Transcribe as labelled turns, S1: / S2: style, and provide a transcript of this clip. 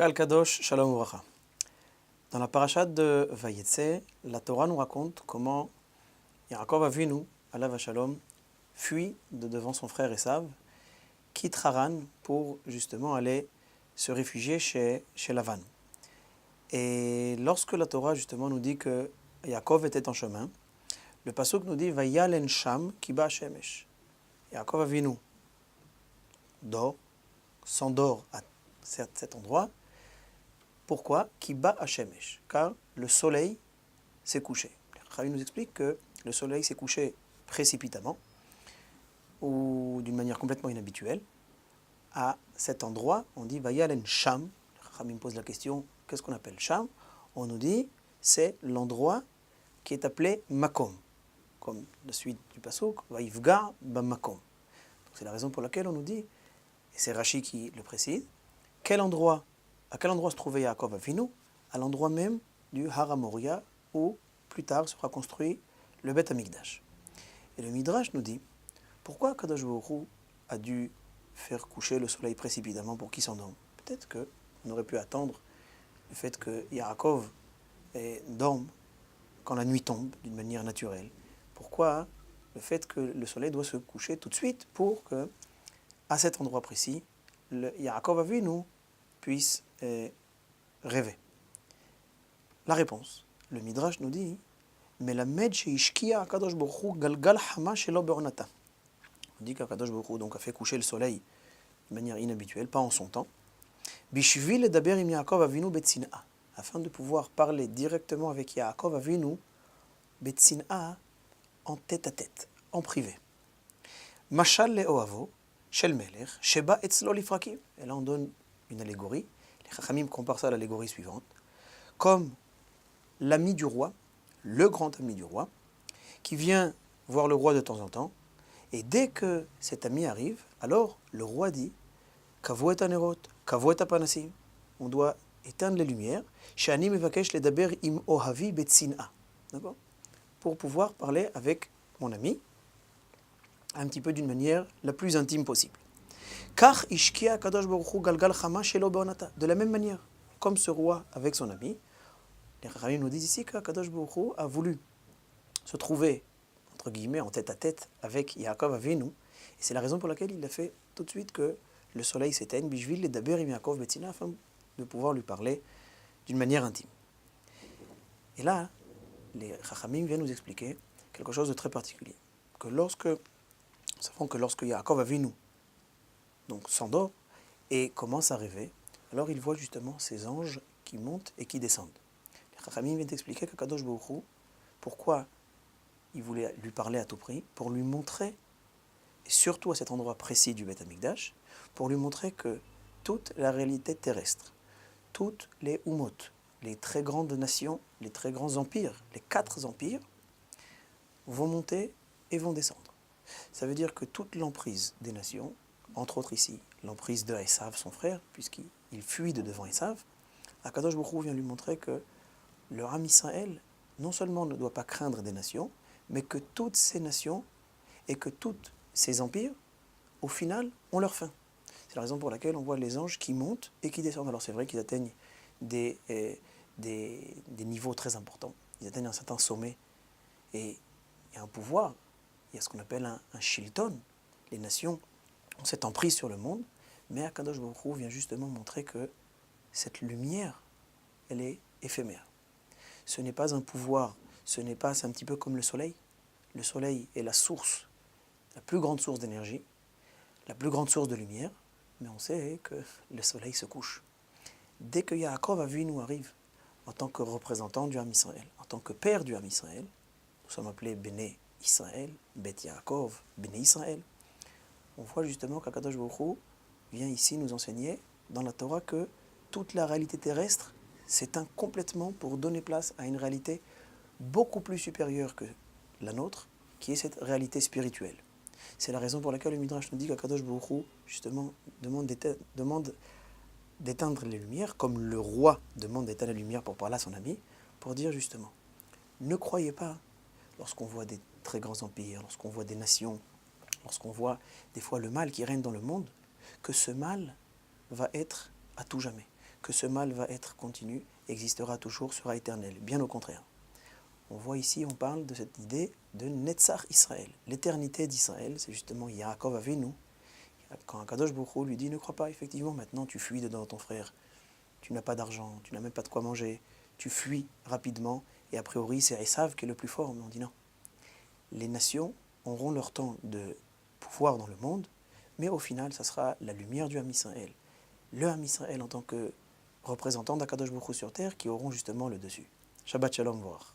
S1: Kal Kadosh, Shalom Uvracha. Dans la parashat de Vayetze, la Torah nous raconte comment Yaakov Avinu, alav Shalom, fuit de devant son frère Esav, quitte Haran pour justement aller se réfugier chez Lavan. Et lorsque la Torah justement nous dit que Yaakov était en chemin, le pasuk nous dit Vayalen Sham Kiba Shemesh. Yaakov Avinu s'endort à cet endroit. Pourquoi? Kiba Hashemesh, car le soleil s'est couché. Chavi nous explique que le soleil s'est couché précipitamment ou d'une manière complètement inhabituelle. À cet endroit, on dit Vayalen Sham. Chavi me pose la question, qu'est-ce qu'on appelle Sham? On nous dit, c'est l'endroit qui est appelé Makom, comme la suite du pasuk, Vayivga Bamakom. C'est la raison pour laquelle on nous dit, et c'est Rashi qui le précise, à quel endroit se trouvait Yaakov Avinu? À l'endroit même du Har HaMoria, où plus tard sera construit le Beth Amikdash. Et le Midrash nous dit, pourquoi Kadosh Baruch Hu a dû faire coucher le soleil précipitamment pour qu'il s'endorme? Peut-être qu'on aurait pu attendre le fait que Yaakov dorme quand la nuit tombe d'une manière naturelle. Pourquoi le fait que le soleil doit se coucher tout de suite pour que, à cet endroit précis, Yaakov Avinu puisse rêver? La réponse, le Midrash nous dit, mais la med sheishkia Kadosh Baruch Hu galgal hama shelo be'onata. On dit qu'Akadosh Baruch Hu donc a fait coucher le soleil de manière inhabituelle, pas en son temps. Bishvil edaber im Yaakov Avinu betzina, afin de pouvoir parler directement avec Yaakov Avinu betzina, en tête à tête, en privé. Mashal le'ohavo shel melech sheba etzlo lifrakim. Et là on donne une allégorie. Les Chachamim comparent ça à l'allégorie suivante. Comme l'ami du roi, le grand ami du roi, qui vient voir le roi de temps en temps, et dès que cet ami arrive, alors le roi dit Kavo et anerot, kavo et apanasim. On doit éteindre les lumières. Shani mevakesh ledaber im ohavi betzina. D'accord? Pour pouvoir parler avec mon ami, un petit peu d'une manière la plus intime possible. Car ishkia kadosh baruch hu galgal chama shelo be'onata. De la même manière, comme ce roi avec son ami, les Chachamim nous disent ici que Kadosh Baruch Hu a voulu se trouver, entre guillemets, en tête à tête avec Yaakov Avinu. Et c'est la raison pour laquelle il a fait tout de suite que le soleil s'éteigne, bishvil ledaber im Yaakov betzina, afin de pouvoir lui parler d'une manière intime. Et là, les Chachamim viennent nous expliquer quelque chose de très particulier. Nous savons que lorsque Yaakov Avinu donc s'endort et commence à rêver, alors il voit justement ces anges qui montent et qui descendent. Les Chachamim viennent expliquer qu'Akadosh Baruch Hu, pourquoi il voulait lui parler à tout prix, pour lui montrer, et surtout à cet endroit précis du Beth Amikdash, pour lui montrer que toute la réalité terrestre, toutes les Umot, les très grandes nations, les très grands empires, les 4 empires, vont monter et vont descendre. Ça veut dire que toute l'emprise des nations, entre autres ici, l'emprise de Esav, son frère, puisqu'il fuit de devant Esav, Akadosh Baruch Hu vient lui montrer que le Ham Israël, non seulement ne doit pas craindre des nations, mais que toutes ces nations et que tous ces empires, au final, ont leur fin. C'est la raison pour laquelle on voit les anges qui montent et qui descendent. Alors c'est vrai qu'ils atteignent des niveaux très importants. Ils atteignent un certain sommet. Et il y a un pouvoir, il y a ce qu'on appelle un shilton. Les nations ont cette emprise sur le monde, mais Akadosh Baruch Hu vient justement montrer que cette lumière, elle est éphémère. Ce n'est pas un pouvoir, c'est un petit peu comme le soleil. Le soleil est la source, la plus grande source d'énergie, la plus grande source de lumière, mais on sait que le soleil se couche. Dès que Yaakov Avinu arrive, en tant que représentant du Ham Israël, en tant que père du Ham Israël, nous sommes appelés Béné Israël, Beth Yaakov, Béné Israël, on voit justement qu'Akadosh Baruch Hu vient ici nous enseigner dans la Torah que toute la réalité terrestre s'éteint complètement pour donner place à une réalité beaucoup plus supérieure que la nôtre, qui est cette réalité spirituelle. C'est la raison pour laquelle le Midrash nous dit qu'Akadosh Baruch Hu, justement, demande d'éteindre les lumières, comme le roi demande d'éteindre les lumières pour parler à son ami, pour dire justement, ne croyez pas, lorsqu'on voit des très grands empires, lorsqu'on voit des nations, lorsqu'on voit des fois le mal qui règne dans le monde, que ce mal va être à tout jamais. que ce mal va être continu, existera toujours, sera éternel. Bien au contraire. On voit ici, on parle de cette idée de Netzach Israël. L'éternité d'Israël, c'est justement Yaakov Avinu. Quand Akadosh Baruch Hu lui dit, ne crois pas, effectivement, maintenant tu fuis dedans ton frère. Tu n'as pas d'argent, tu n'as même pas de quoi manger. Tu fuis rapidement, et a priori c'est Esav qui est le plus fort. Mais on dit non. Les nations auront leur temps de pouvoir dans le monde, mais au final, ça sera la lumière du Ham Israël. Le Ham Israël en tant que représentant d'Akadosh Baruch Hu sur terre qui auront justement le dessus. Shabbat Shalom, voir.